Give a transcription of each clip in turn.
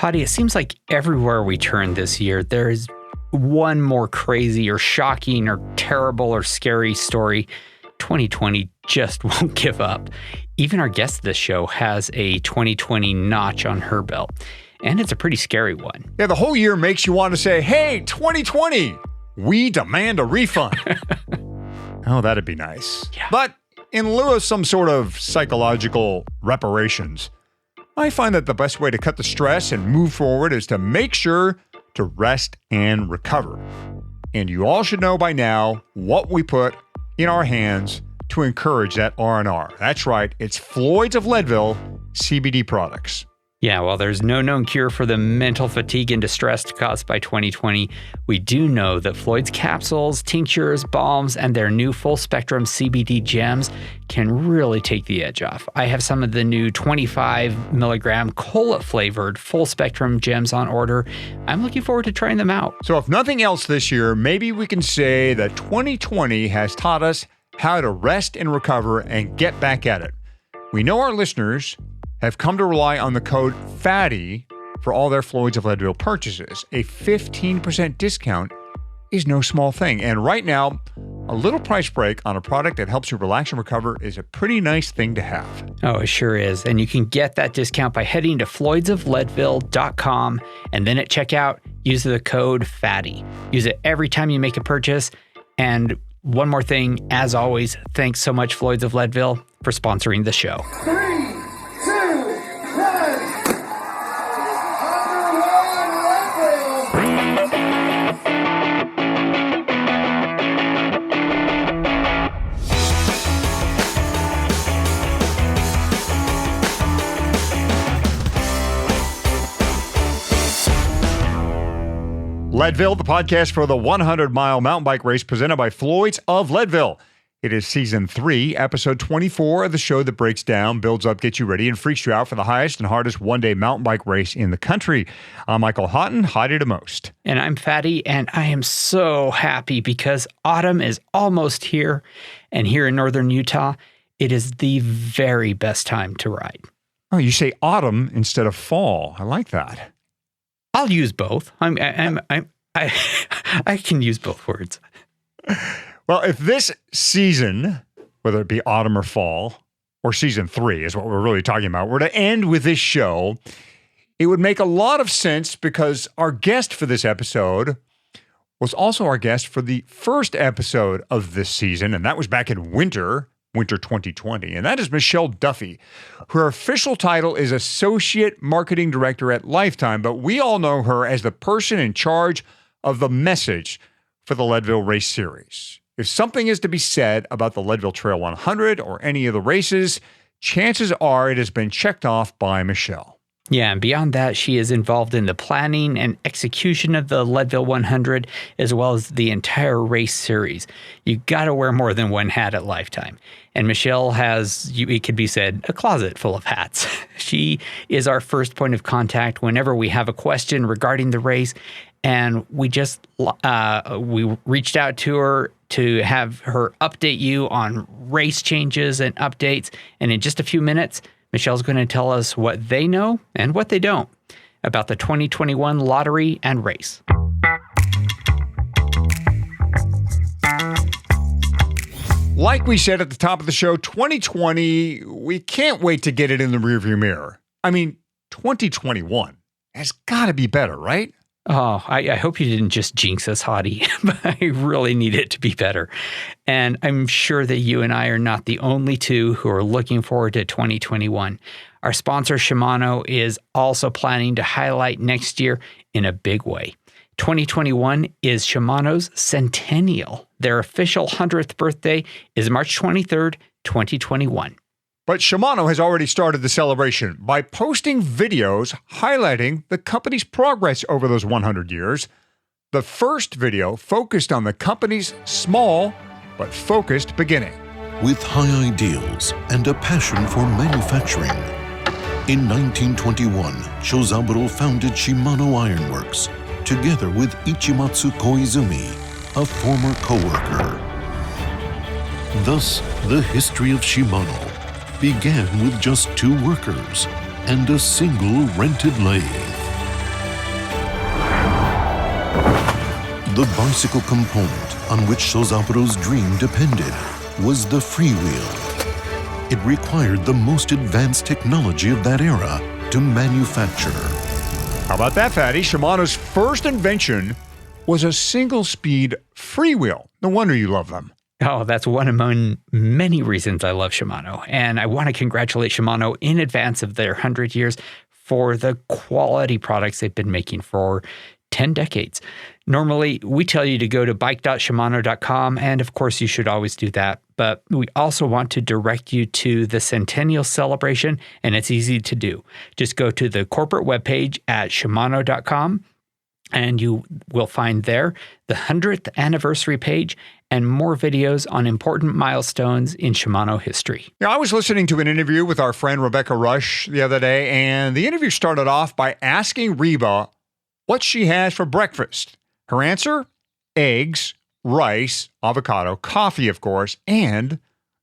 Hadi, it seems like everywhere we turn this year, there is one more crazy or shocking or terrible or scary story. 2020 just won't give up. Even our guest of this show has a 2020 notch on her belt, and it's a pretty scary one. Yeah, the whole year makes you want to say, hey, 2020, we demand a refund. Oh, that'd be nice. Yeah. But in lieu of some sort of psychological reparations, I find that the best way to cut the stress and move forward is to make sure to rest and recover. And you all should know by now what we put in our hands to encourage that R&R. That's right, it's Floyd's of Leadville CBD products. Yeah, while there's no known cure for the mental fatigue and distress caused by 2020, we do know that Floyd's capsules, tinctures, balms, and their new full-spectrum CBD gems can really take the edge off. I have some of the new 25 milligram cola-flavored full-spectrum gems on order. I'm looking forward to trying them out. So if nothing else this year, maybe we can say that 2020 has taught us how to rest and recover and get back at it. We know our listeners have come to rely on the code FATTY for all their Floyd's of Leadville purchases. A 15% discount is no small thing. And right now, a little price break on a product that helps you relax and recover is a pretty nice thing to have. Oh, it sure is. And you can get that discount by heading to floydsofleadville.com, and then at checkout, use the code FATTY. Use it every time you make a purchase. And one more thing, as always, thanks so much, Floyd's of Leadville, for sponsoring the show. 3, 2, 1. Leadville, the podcast for the 100-mile mountain bike race presented by Floyd's of Leadville. It is season 3, episode 24 of the show that breaks down, builds up, gets you ready, and freaks you out for the highest and hardest one-day mountain bike race in the country. I'm Michael Houghton, Hottie to most. And I'm Fatty, and I am so happy because autumn is almost here. And here in northern Utah, it is the very best time to ride. Oh, you say autumn instead of fall. I like that. I'll use both. I can use both words. Well, if this season, whether it be autumn or fall, or season 3 is what we're really talking about, were to end with this show, it would make a lot of sense because our guest for this episode was also our guest for the first episode of this season, and that was back in winter 2020, and that is Michelle Duffy. Her official title is Associate Marketing Director at Lifetime, but we all know her as the person in charge of the message for the Leadville Race Series. If something is to be said about the Leadville Trail 100 or any of the races, chances are it has been checked off by Michelle. Yeah, and beyond that, she is involved in the planning and execution of the Leadville 100, as well as the entire race series. You got to wear more than one hat at Lifetime. And Michelle has, it could be said, a closet full of hats. She is our first point of contact whenever we have a question regarding the race. And we just, we reached out to her to have her update you on race changes and updates. And in just a few minutes, Michelle's going to tell us what they know and what they don't about the 2021 lottery and race. Like we said at the top of the show, 2020, we can't wait to get it in the rearview mirror. I mean, 2021 has got to be better, right? Oh, I hope you didn't just jinx us, Hottie, but I really need it to be better. And I'm sure that you and I are not the only two who are looking forward to 2021. Our sponsor, Shimano, is also planning to highlight next year in a big way. 2021 is Shimano's centennial. Their official 100th birthday is March 23rd, 2021. But Shimano has already started the celebration by posting videos highlighting the company's progress over those 100 years. The first video focused on the company's small but focused beginning. With high ideals and a passion for manufacturing, in 1921, Shozaburo founded Shimano Ironworks, together with Ichimatsu Koizumi, a former co-worker. Thus, the history of Shimano began with just 2 workers and a single rented lathe. The bicycle component on which Shozaburo's dream depended was the freewheel. It required the most advanced technology of that era to manufacture. How about that, Fatty? Shimano's first invention was a single-speed freewheel. No wonder you love them. Oh, that's one among many reasons I love Shimano. And I want to congratulate Shimano in advance of their 100 years for the quality products they've been making for 10 decades. Normally, we tell you to go to bike.shimano.com, and of course, you should always do that. But we also want to direct you to the Centennial Celebration, and it's easy to do. Just go to the corporate webpage at shimano.com, and you will find there the 100th anniversary page and more videos on important milestones in Shimano history. I was listening to an interview with our friend Rebecca Rush the other day, and the interview started off by asking Reba what she has for breakfast. Her answer? Eggs, rice, avocado, coffee, of course, and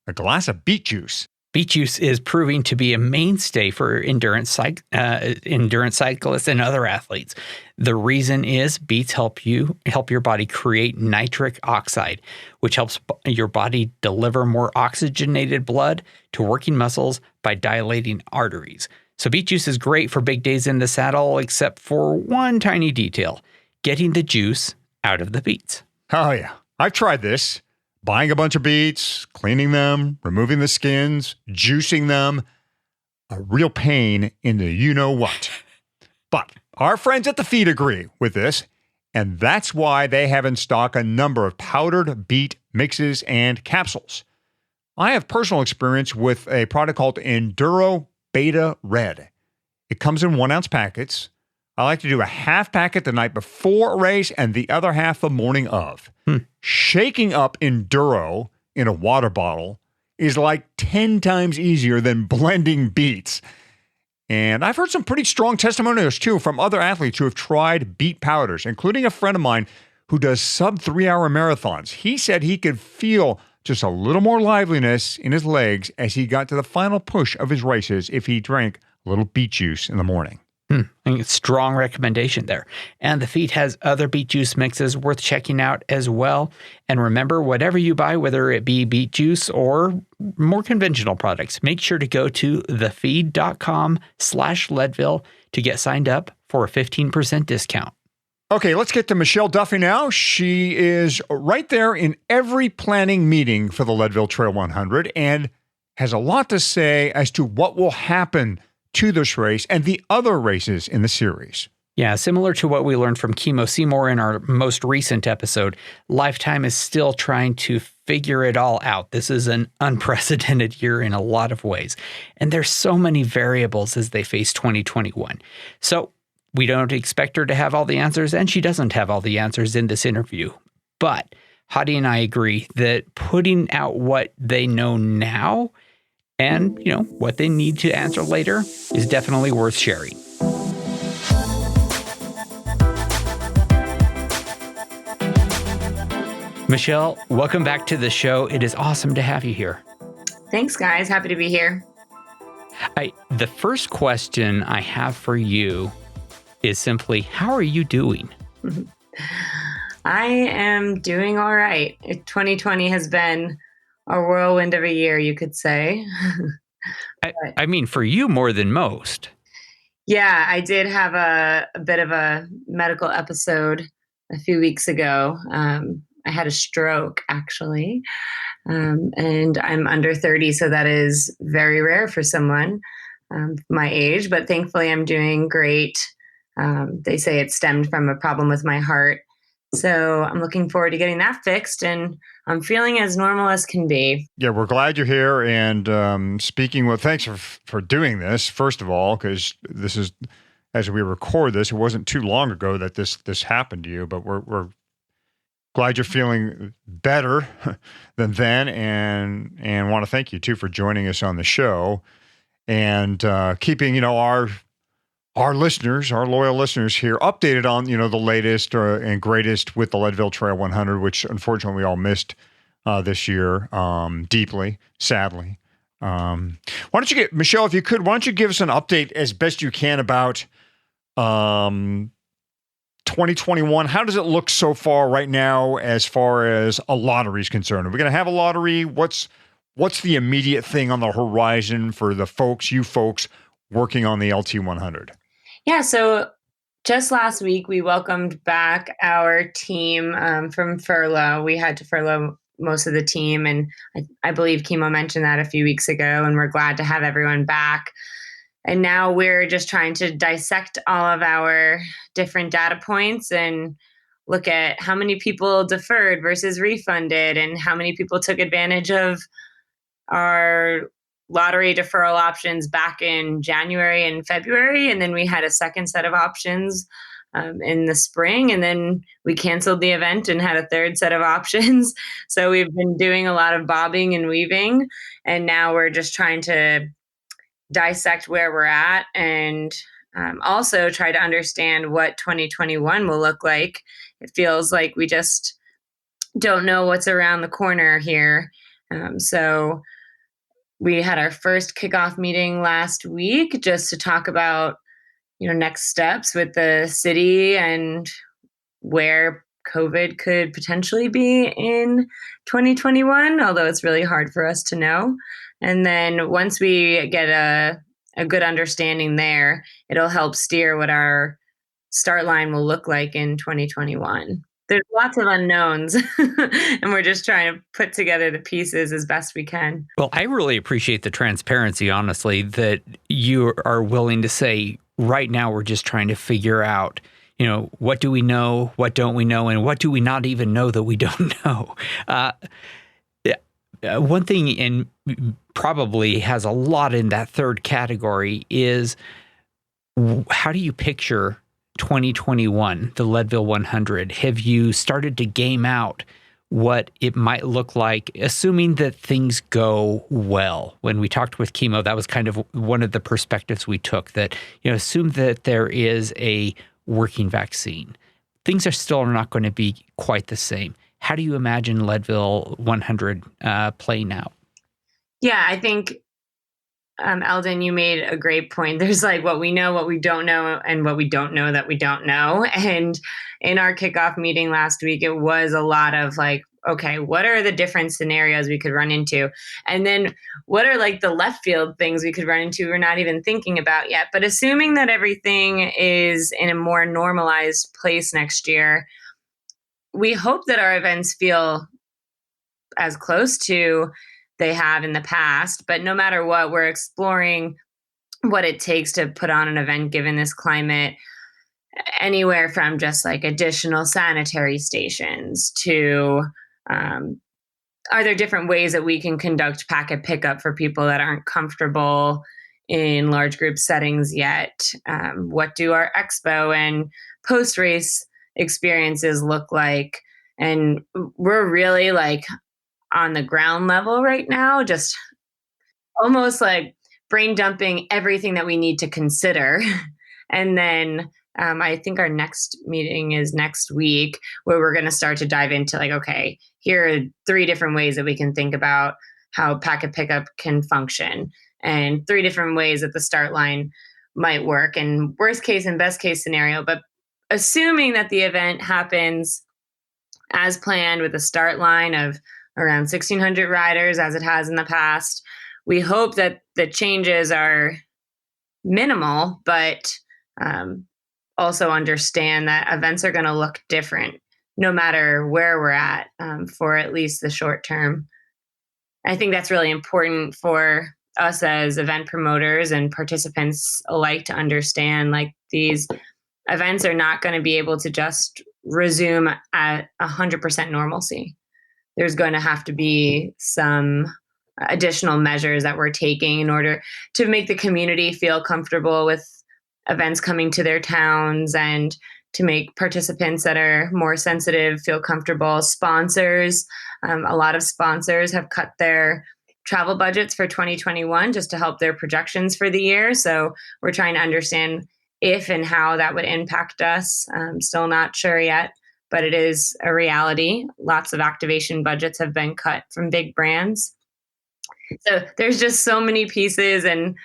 a glass of beet juice. Beet juice is proving to be a mainstay for endurance cyclists and other athletes. The reason is beets help your body create nitric oxide, which helps your body deliver more oxygenated blood to working muscles by dilating arteries. So beet juice is great for big days in the saddle, except for one tiny detail: getting the juice out of the beets. Oh, yeah. I've tried this. Buying a bunch of beets, cleaning them, removing the skins, juicing them. A real pain in the you-know-what. But our friends at the feed agree with this, and that's why they have in stock a number of powdered beet mixes and capsules. I have personal experience with a product called Enduro Beta Red. It comes in 1-ounce packets. I like to do a half packet the night before a race and the other half the morning of. Shaking up Enduro in a water bottle is like 10 times easier than blending beets. And I've heard some pretty strong testimonials, too, from other athletes who have tried beet powders, including a friend of mine who does sub-3-hour marathons. He said he could feel just a little more liveliness in his legs as he got to the final push of his races if he drank a little beet juice in the morning. I think it's a strong recommendation there. And the feed has other beet juice mixes worth checking out as well. And remember, whatever you buy, whether it be beet juice or more conventional products, make sure to go to thefeed.com/Leadville to get signed up for a 15% discount. Okay, let's get to Michelle Duffy now. She is right there in every planning meeting for the Leadville Trail 100 and has a lot to say as to what will happen to this race and the other races in the series. Yeah, similar to what we learned from Kimo Seymour in our most recent episode, Lifetime is still trying to figure it all out. This is an unprecedented year in a lot of ways, and there's so many variables as they face 2021. So we don't expect her to have all the answers, and she doesn't have all the answers in this interview. But Hadi and I agree that putting out what they know now and, what they need to answer later is definitely worth sharing. Michelle, welcome back to the show. It is awesome to have you here. Thanks, guys. Happy to be here. The first question I have for you is simply, how are you doing? I am doing all right. 2020 has been a whirlwind of a year, you could say. I mean, for you more than most. Yeah, I did have a bit of a medical episode a few weeks ago. I had a stroke, actually, and I'm under 30, so that is very rare for someone my age, but thankfully I'm doing great. They say it stemmed from a problem with my heart. So I'm looking forward to getting that fixed, and I'm feeling as normal as can be. Yeah, we're glad you're here. And thanks for doing this, first of all, because this is, as we record this, it wasn't too long ago that this happened to you, but we're glad you're feeling better than then, and want to thank you, too, for joining us on the show and keeping, our listeners, our loyal listeners here, updated on, the latest and greatest with the Leadville Trail 100, which unfortunately we all missed this year deeply, sadly. Why don't you Michelle, if you could, why don't you give us an update as best you can about 2021, how does it look so far right now as far as a lottery is concerned? Are we going to have a lottery? What's the immediate thing on the horizon for you folks working on the LT100? Yeah, so just last week, we welcomed back our team from furlough. We had to furlough most of the team, and I believe Kimo mentioned that a few weeks ago, and we're glad to have everyone back. And now we're just trying to dissect all of our different data points and look at how many people deferred versus refunded, and how many people took advantage of our lottery deferral options back in January and February. And then we had a second set of options in the spring. And then we canceled the event and had a third set of options. So we've been doing a lot of bobbing and weaving. And now we're just trying to dissect where we're at, and also try to understand what 2021 will look like. It feels like we just don't know what's around the corner here. So we had our first kickoff meeting last week just to talk about, next steps with the city and where COVID could potentially be in 2021, although it's really hard for us to know. And then once we get a good understanding there, it'll help steer what our start line will look like in 2021. There's lots of unknowns, and we're just trying to put together the pieces as best we can. Well, I really appreciate the transparency, honestly, that you are willing to say, right now we're just trying to figure out, what do we know, what don't we know, and what do we not even know that we don't know. One thing, and probably has a lot in that third category, is how do you picture 2021, the Leadville 100? Have you started to game out what it might look like, assuming that things go well? When we talked with Kimo, that was kind of one of the perspectives we took, that, assume that there is a working vaccine. Things are still not going to be quite the same. How do you imagine Leadville 100 playing out? Yeah, I think, Eldon, you made a great point. There's like what we know, what we don't know, and what we don't know that we don't know. And in our kickoff meeting last week, it was a lot of like, okay, what are the different scenarios we could run into? And then what are like the left field things we could run into we're not even thinking about yet? But assuming that everything is in a more normalized place next year, we hope that our events feel as close to they have in the past. But no matter what, we're exploring what it takes to put on an event given this climate, anywhere from just like additional sanitary stations to are there different ways that we can conduct packet pickup for people that aren't comfortable in large group settings yet? What do our expo and post-race experiences look like? And we're really like on the ground level right now, just almost like brain dumping everything that we need to consider. And then I think our next meeting is next week, where we're going to start to dive into like, okay, here are 3 different ways that we can think about how packet pickup can function, and 3 different ways that the start line might work, and worst case and best case scenario. But assuming that the event happens as planned with a start line of around 1,600 riders, as it has in the past, we hope that the changes are minimal, but also understand that events are going to look different no matter where we're at, for at least the short term. I think that's really important for us as event promoters and participants alike to understand, like, these events are not going to be able to just resume at 100% normalcy. There's going to have to be some additional measures that we're taking in order to make the community feel comfortable with events coming to their towns, and to make participants that are more sensitive feel comfortable. Sponsors, a lot of sponsors have cut their travel budgets for 2021 just to help their projections for the year. So we're trying to understand if and how that would impact us. Still not sure yet, but it is a reality. Lots of activation budgets have been cut from big brands. So there's just so many pieces, and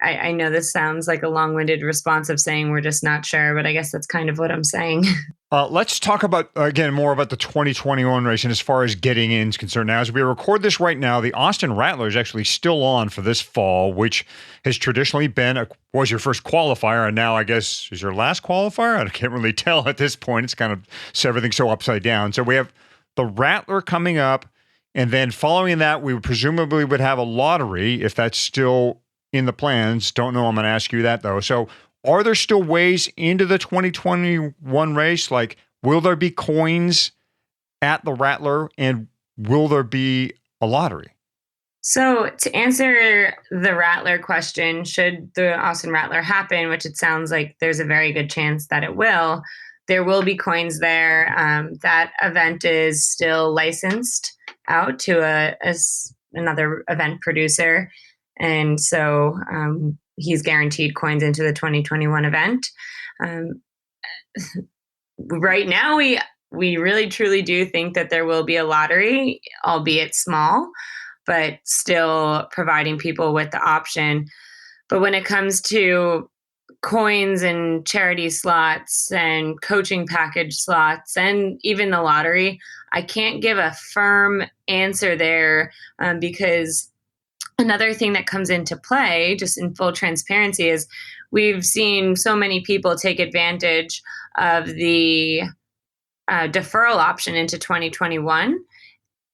I know this sounds like a long-winded response of saying we're just not sure, but I guess that's kind of what I'm saying. Let's talk about, again, more about the 2021 race and as far as getting in is concerned. Now, as we record this right now, the Austin Rattler is actually still on for this fall, which has traditionally been, was your first qualifier, and now I guess is your last qualifier? I can't really tell at this point. It's kind of, so everything's so upside down. So we have the Rattler coming up, and then following that, we presumably would have a lottery, if that's still in the plans. Don't know. I'm going to ask you that, though. So are there still ways into the 2021 race? Like, will there be coins at the Rattler, and will there be a lottery? So to answer the Rattler question, should the Austin Rattler happen, which it sounds like there's a very good chance that it will, there will be coins there. That event is still licensed out to another event producer. And so he's guaranteed coins into the 2021 event. Right now, we really truly do think that there will be a lottery, albeit small, but still providing people with the option. But when it comes to coins and charity slots and coaching package slots and even the lottery, I can't give a firm answer there because another thing that comes into play, just in full transparency, is we've seen so many people take advantage of the deferral option into 2021,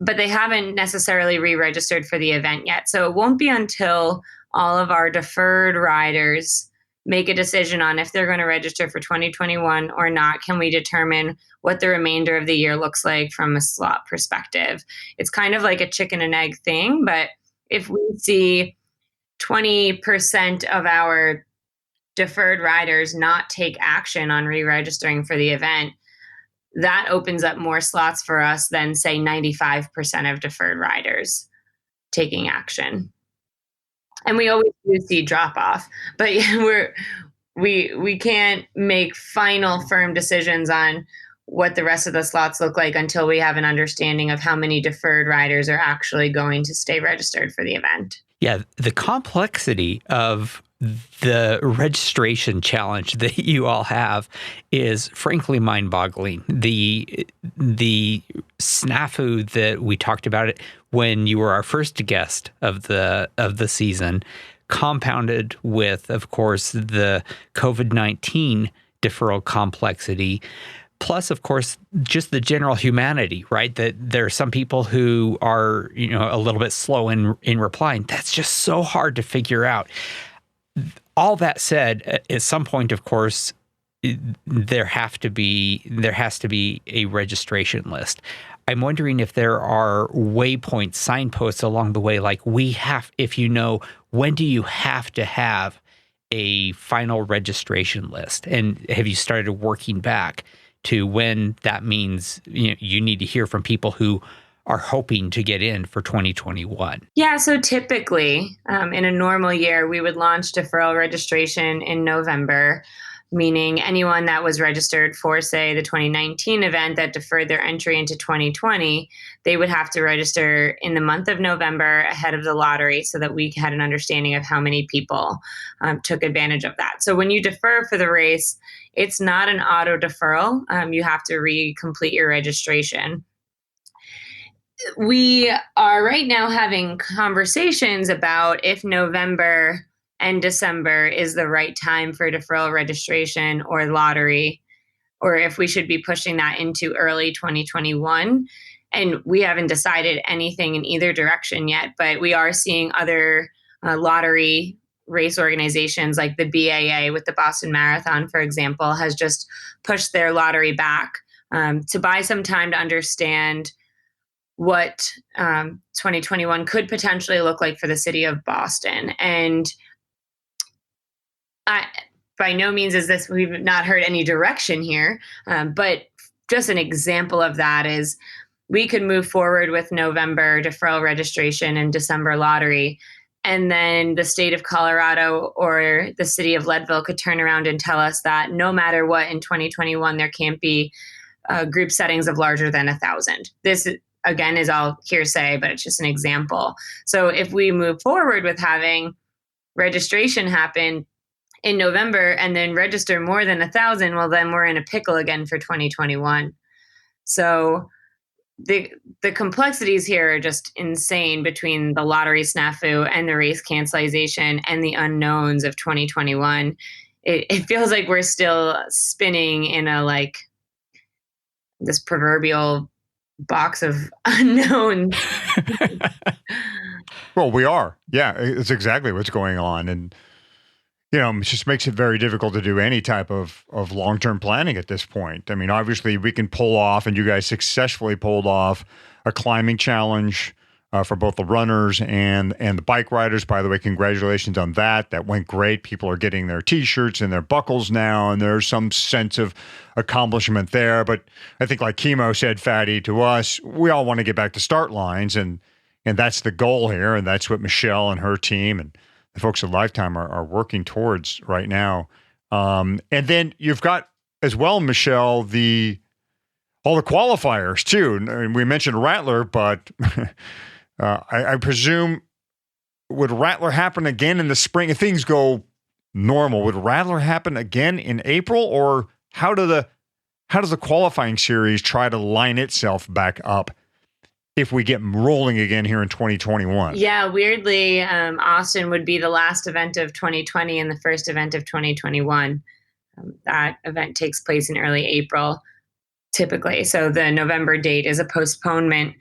but they haven't necessarily re-registered for the event yet. So it won't be until all of our deferred riders make a decision on if they're going to register for 2021 or not, can we determine what the remainder of the year looks like from a slot perspective. It's kind of like a chicken and egg thing, but if we see 20% of our deferred riders not take action on re-registering for the event, that opens up more slots for us than, say, 95% of deferred riders taking action. And we always do see drop off, but we can't make final firm decisions on what the rest of the slots look like until we have an understanding of how many deferred riders are actually going to stay registered for the event. Yeah, the complexity of the registration challenge that you all have is frankly mind-boggling. The snafu that we talked about it when you were our first guest of the season, compounded with, of course, the COVID-19 deferral complexity. Plus, of course, just the general humanity, right? That there are some people who are, a little bit slow in replying. That's just so hard to figure out. All that said, at some point, of course, there has to be a registration list. I'm wondering if there are waypoints, signposts along the way, like when do you have to have a final registration list? And have you started working back to when that means you need to hear from people who are hoping to get in for 2021? Yeah, so typically in a normal year, we would launch deferral registration in November, meaning anyone that was registered for, say, the 2019 event that deferred their entry into 2020, they would have to register in the month of November ahead of the lottery so that we had an understanding of how many people took advantage of that. So when you defer for the race, it's not an auto deferral. You have to re-complete your registration. We are right now having conversations about if November and December is the right time for deferral registration or lottery, or if we should be pushing that into early 2021. And we haven't decided anything in either direction yet, but we are seeing other lottery race organizations like the BAA with the Boston Marathon, for example, has just pushed their lottery back to buy some time to understand what 2021 could potentially look like for the city of Boston. And by no means is this, we've not heard any direction here, but just an example of that is we could move forward with November deferral registration and December lottery. And then the state of Colorado or the city of Leadville could turn around and tell us that no matter what in 2021, there can't be group settings of larger than 1,000. This, again, is all hearsay, but it's just an example. So if we move forward with having registration happen in November and then register more than 1,000, well, then we're in a pickle again for 2021. So the complexities here are just insane between the lottery snafu and the race cancellation and the unknowns of 2021. It feels like we're still spinning in this proverbial box of unknowns. Well, we are. Yeah, it's exactly what's going on. And, it just makes it very difficult to do any type of long-term planning at this point. I mean, obviously we can pull off, and you guys successfully pulled off a climbing challenge for both the runners and the bike riders. By the way, congratulations on that. That went great. People are getting their T-shirts and their buckles now, and there's some sense of accomplishment there. But I think, like Chemo said, Fatty, to us, we all want to get back to start lines, and that's the goal here, and that's what Michelle and her team and the folks at Lifetime are working towards right now. And then you've got as well, Michelle, all the qualifiers too. And we mentioned Rattler, but I presume, would Rattler happen again in the spring if things go normal? Would Rattler happen again in April, or how does the qualifying series try to line itself back up if we get rolling again here in 2021? Yeah, weirdly, Austin would be the last event of 2020 and the first event of 2021. That event takes place in early April, typically. So the November date is a postponement.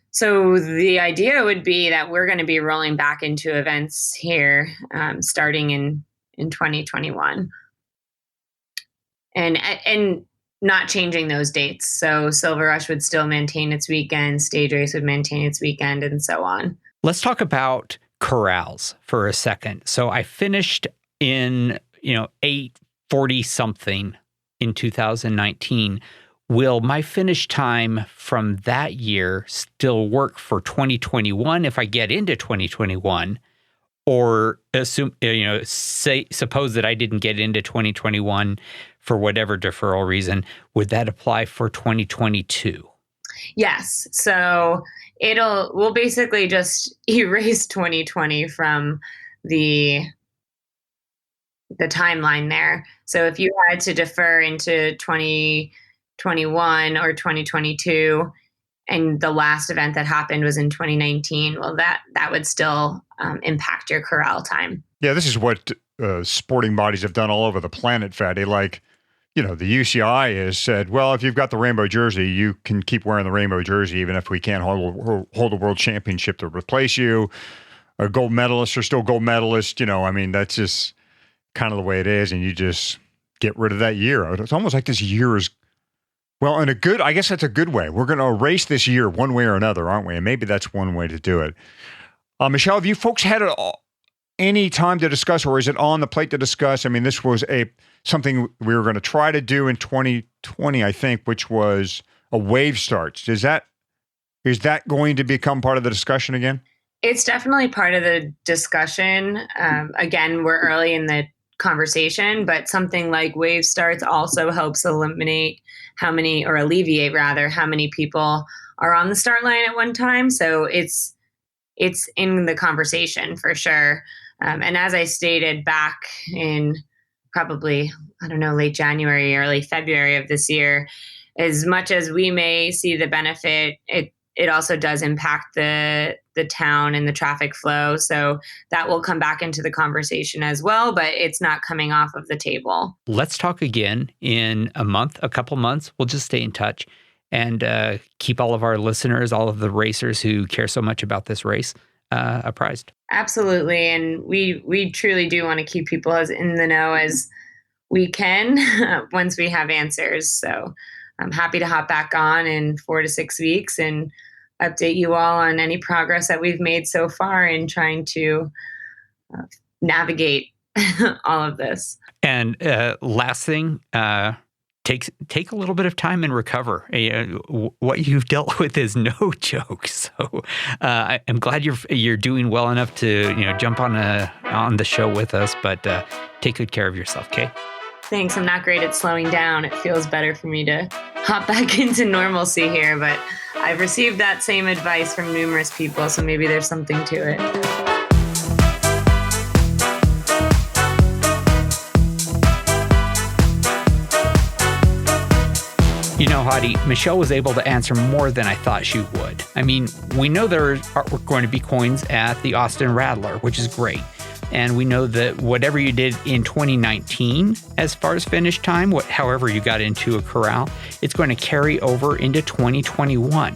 So the idea would be that we're going to be rolling back into events here starting in 2021. And not changing those dates. So Silver Rush would still maintain its weekend, Stage Race would maintain its weekend, and so on. Let's talk about corrals for a second. So I finished in, 840 something in 2019. Will my finish time from that year still work for 2021 if I get into 2021? Or suppose that I didn't get into 2021 for whatever deferral reason, would that apply for 2022? Yes. So we'll basically just erase 2020 from the timeline there. So if you had to defer into 2021 or 2022, and the last event that happened was in 2019, well, that would still impact your corral time. Yeah, this is what sporting bodies have done all over the planet, Fatty. Like, the UCI has said, well, if you've got the rainbow jersey, you can keep wearing the rainbow jersey, even if we can't hold a world championship to replace you. Gold medalists are still gold medalists. That's just kind of the way it is. And you just get rid of that year. It's almost like this year is, well, I guess that's a good way. We're going to erase this year one way or another, aren't we? And maybe that's one way to do it. Michelle, have you folks had any time to discuss, or is it on the plate to discuss? I mean, this was something we were going to try to do in 2020, I think, which was a wave starts. Is that going to become part of the discussion again? It's definitely part of the discussion. Again, we're early in the conversation, but something like wave starts also helps alleviate how many people are on the start line at one time. So it's in the conversation for sure. And as I stated back in probably, late January, early February of this year, as much as we may see the benefit, it also does impact the town and the traffic flow. So that will come back into the conversation as well, but it's not coming off of the table. Let's talk again in a couple months. We'll just stay in touch and keep all of our listeners, all of the racers who care so much about this race, apprised. Absolutely. And we truly do want to keep people as in the know as we can once we have answers. So I'm happy to hop back on in 4 to 6 weeks and update you all on any progress that we've made so far in trying to navigate all of this. And last thing, take a little bit of time and recover. What you've dealt with is no joke. So I'm glad you're doing well enough to jump on the show with us. But take good care of yourself, okay? Thanks. I'm not great at slowing down. It feels better for me to hop back into normalcy here, but I've received that same advice from numerous people, so maybe there's something to it. Hadi, Michelle was able to answer more than I thought she would. I mean, we know there are going to be coins at the Austin Rattler, which is great. And we know that whatever you did in 2019, as far as finish time, however you got into a corral, it's going to carry over into 2021.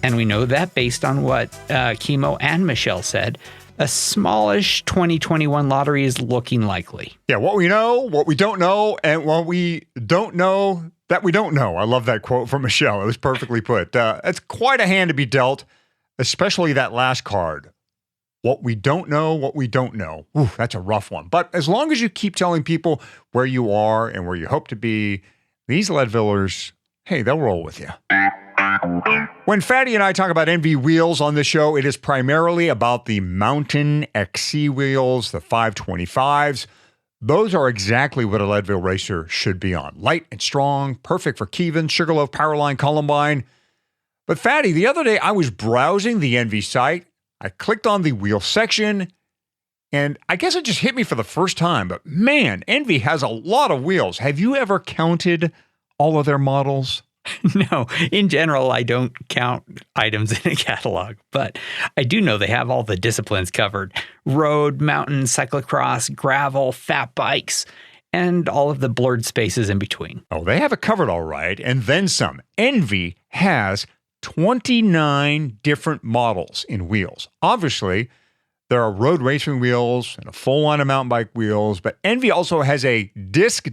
And we know that based on what Chemo and Michelle said, a smallish 2021 lottery is looking likely. Yeah, what we know, what we don't know, and what we don't know that we don't know. I love that quote from Michelle. It was perfectly put. It's quite a hand to be dealt, especially that last card. What we don't know, what we don't know. Ooh, that's a rough one. But as long as you keep telling people where you are and where you hope to be, these Leadvillers, hey, they'll roll with you. When Fatty and I talk about NV wheels on the show, it is primarily about the Mountain XC wheels, the 525s. Those are exactly what a Leadville racer should be on. Light and strong, perfect for Kevin, Sugarloaf, Powerline, Columbine. But Fatty, the other day I was browsing the NV site. I clicked on the wheel section, and I guess it just hit me for the first time. But man, NV has a lot of wheels. Have you ever counted all of their models? No, in general, I don't count items in a catalog, but I do know they have all the disciplines covered. Road, mountain, cyclocross, gravel, fat bikes, and all of the blurred spaces in between. Oh, they have it covered all right, and then some. NV has 29 different models in wheels. Obviously, there are road racing wheels and a full line of mountain bike wheels, but NV also has a disc.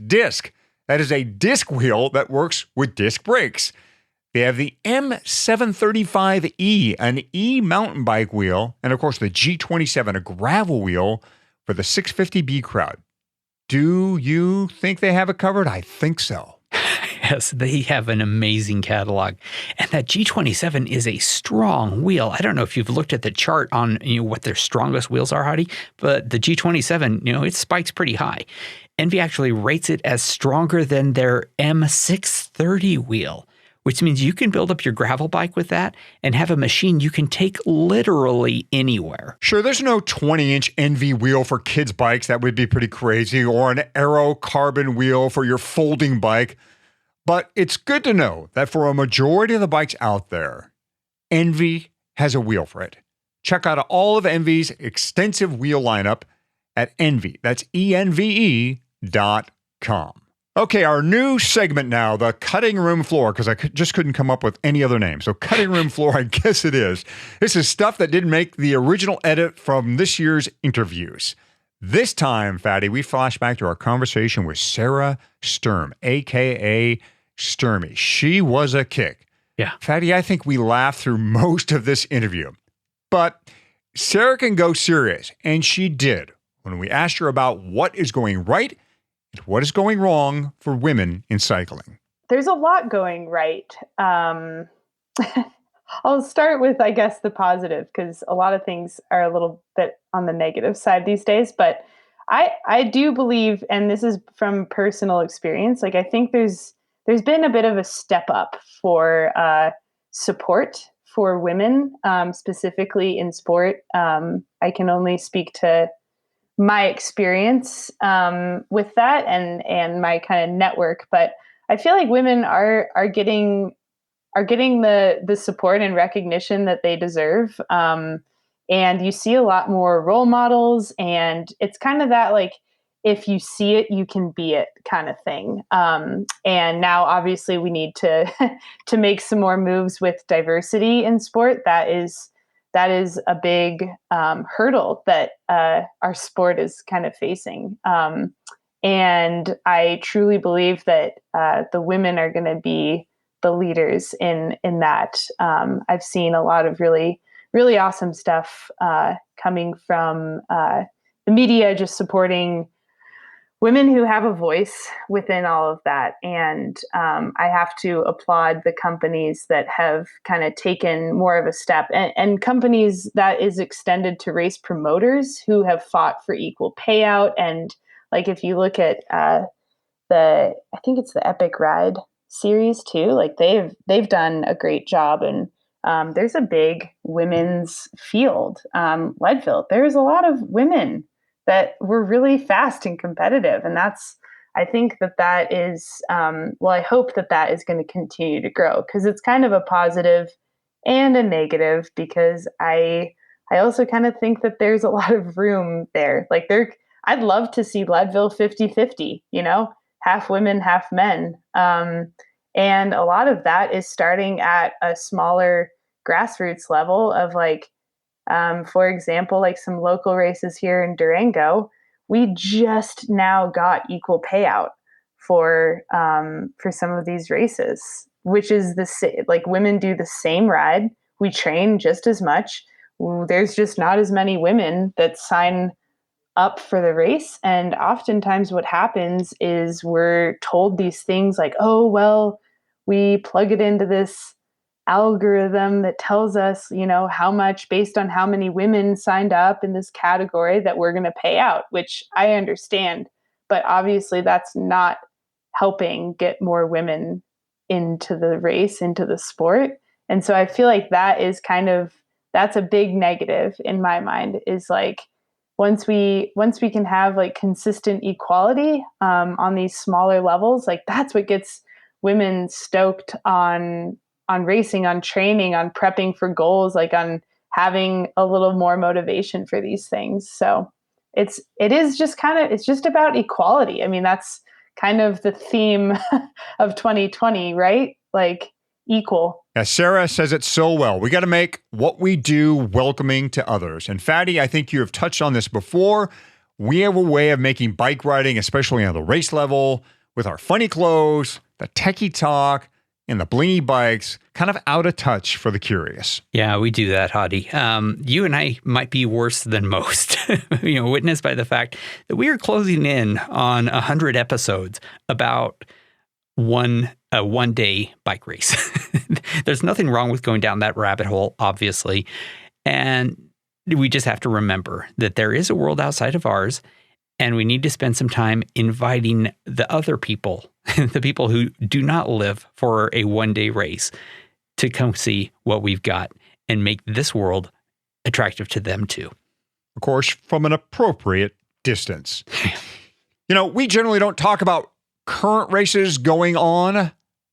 That is a disc wheel that works with disc brakes. They have the M735E, an E mountain bike wheel, and of course the G27, a gravel wheel for the 650B crowd. Do you think they have it covered? I think so. Yes, they have an amazing catalog. And that G27 is a strong wheel. I don't know if you've looked at the chart on what their strongest wheels are, Hadi, but the G27, it spikes pretty high. NV actually rates it as stronger than their M630 wheel, which means you can build up your gravel bike with that and have a machine you can take literally anywhere. Sure, there's no 20-inch NV wheel for kids' bikes. That would be pretty crazy. Or an aero carbon wheel for your folding bike. But it's good to know that for a majority of the bikes out there, NV has a wheel for it. Check out all of NV's extensive wheel lineup at Envy. That's ENVE.com. Okay, our new segment now, the cutting room floor, because I just couldn't come up with any other name. So cutting room floor, I guess it is. This is stuff that didn't make the original edit from this year's interviews. This time, Fatty, we flash back to our conversation with Sarah Sturm, a.k.a. Sturmy. She was a kick. Yeah. Fatty, I think we laughed through most of this interview. But Sarah can go serious, and she did when we asked her about what is going right and what is going wrong for women in cycling. There's a lot going right. I'll start with, I guess, the positive, because a lot of things are a little bit on the negative side these days. But I do believe, and this is from personal experience, I think there's been a bit of a step up for support for women, specifically in sport. I can only speak to my experience with that and my kind of network, but I feel like women are getting the support and recognition that they deserve. And you see a lot more role models, and it's kind of that, if you see it, you can be it kind of thing. And now obviously we need to make some more moves with diversity in sport. That is a big hurdle that our sport is kind of facing. And I truly believe that the women are going to be the leaders in that. I've seen a lot of really, really awesome stuff coming from the media, just supporting women who have a voice within all of that. And I have to applaud the companies that have kind of taken more of a step, and companies that is extended to race promoters who have fought for equal payout. And if you look at I think it's the Epic Ride series too, they've done a great job. And there's a big women's field. Leadville, there's a lot of women that were really fast and competitive. And that's, I think that is, I hope that is going to continue to grow, because it's kind of a positive and a negative, because I also kind of think that there's a lot of room there. Like I'd love to see Leadville 50-50, half women, half men. And a lot of that is starting at a smaller grassroots level of for example, like some local races here in Durango, we just now got equal payout for some of these races, which is women do the same ride. We train just as much. There's just not as many women that sign up for the race. And oftentimes what happens is we're told these things like, oh, well, we plug it into this algorithm that tells us, how much based on how many women signed up in this category that we're going to pay out, which I understand. But obviously that's not helping get more women into the race, into the sport. And so I feel like that's a big negative in my mind, is once we can have consistent equality on these smaller levels, that's what gets women stoked on racing, on training, on prepping for goals, on having a little more motivation for these things. So it's just about equality. I mean, that's kind of the theme of 2020, right? Equal. As Sarah says it so well, we got to make what we do welcoming to others. And Fatty, I think you have touched on this before. We have a way of making bike riding, especially on the race level, with our funny clothes, the techie talk, and the blingy bikes, kind of out of touch for the curious. Yeah, we do that, Hadi. You and I might be worse than most, witnessed by the fact that we are closing in on 100 episodes about a one-day bike race. There's nothing wrong with going down that rabbit hole, obviously. And we just have to remember that there is a world outside of ours, and we need to spend some time inviting the other people, the people who do not live for a one-day race, to come see what we've got and make this world attractive to them too. Of course, from an appropriate distance. We generally don't talk about current races going on,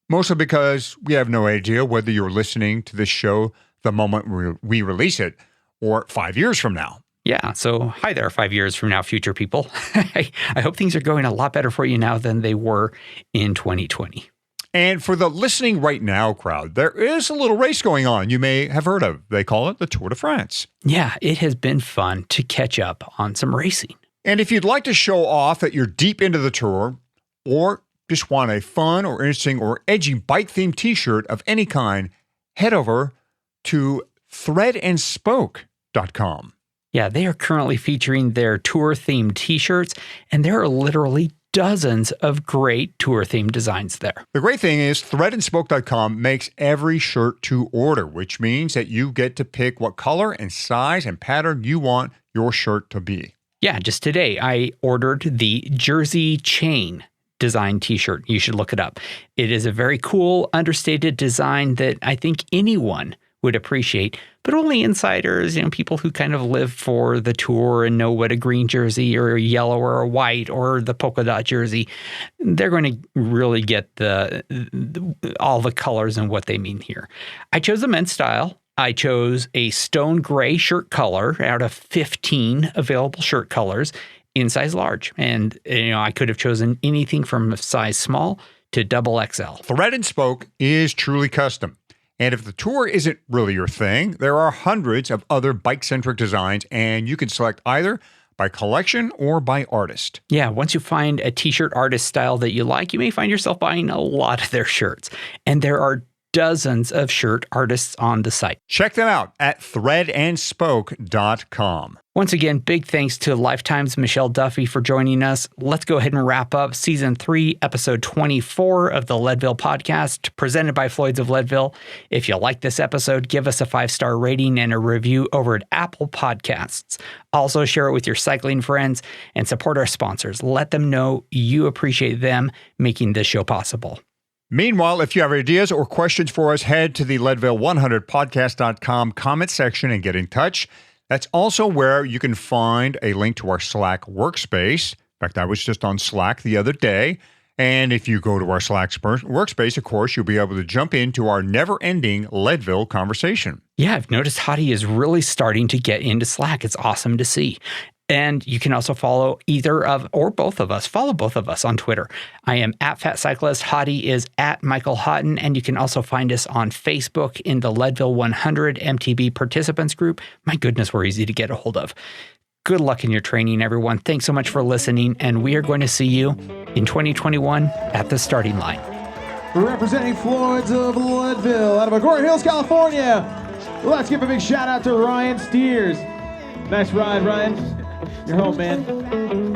mostly because we have no idea whether you're listening to this show the moment we release it or 5 years from now. Yeah, so hi there, 5 years from now, future people. I hope things are going a lot better for you now than they were in 2020. And for the listening right now crowd, there is a little race going on you may have heard of. They call it the Tour de France. Yeah, it has been fun to catch up on some racing. And if you'd like to show off that you're deep into the tour, or just want a fun or interesting or edgy bike-themed t-shirt of any kind, head over to threadandspoke.com. Yeah, they are currently featuring their tour-themed t-shirts, and there are literally dozens of great tour-themed designs there. The great thing is threadandspoke.com makes every shirt to order, which means that you get to pick what color and size and pattern you want your shirt to be. Yeah, just today I ordered the Jersey Chain design t-shirt. You should look it up. It is a very cool, understated design that I think anyone would appreciate, but only insiders, people who kind of live for the tour and know what a green jersey or a yellow or a white or the polka dot jersey, they're going to really get all the colors and what they mean here. I chose a men's style. I chose a stone gray shirt color out of 15 available shirt colors in size large. And, I could have chosen anything from a size small to double XL. Thread and Spoke is truly custom. And if the tour isn't really your thing, there are hundreds of other bike-centric designs, and you can select either by collection or by artist. Yeah, once you find a t-shirt artist style that you like, you may find yourself buying a lot of their shirts. And there are dozens of shirt artists on the site. Check them out at threadandspoke.com. Once again, big thanks to Lifetime's Michelle Duffy for joining us. Let's go ahead and wrap up Season 3, Episode 24 of the Leadville Podcast, presented by Floyd's of Leadville. If you like this episode, give us a 5-star rating and a review over at Apple Podcasts. Also, share it with your cycling friends and support our sponsors. Let them know you appreciate them making this show possible. Meanwhile, if you have ideas or questions for us, head to the Leadville100podcast.com comment section and get in touch. That's also where you can find a link to our Slack workspace. fact, I was just on Slack the other day. And if you go to our Slack workspace, of course, you'll be able to jump into our never-ending Leadville conversation. Yeah, I've noticed Hadi is really starting to get into Slack. It's awesome to see. And you can also follow either of or both of us. Follow both of us on Twitter. I am at Fat Cyclist. Hadi is at Michael Houghton. And you can also find us on Facebook in the Leadville 100 MTB participants group. My goodness, we're easy to get a hold of. Good luck in your training, everyone. Thanks so much for listening. And we are going to see you in 2021 at the starting line. Representing Floyd's of Leadville out of Agoura Hills, California. Let's give a big shout out to Ryan Steers. Nice ride, Ryan. You're home, man.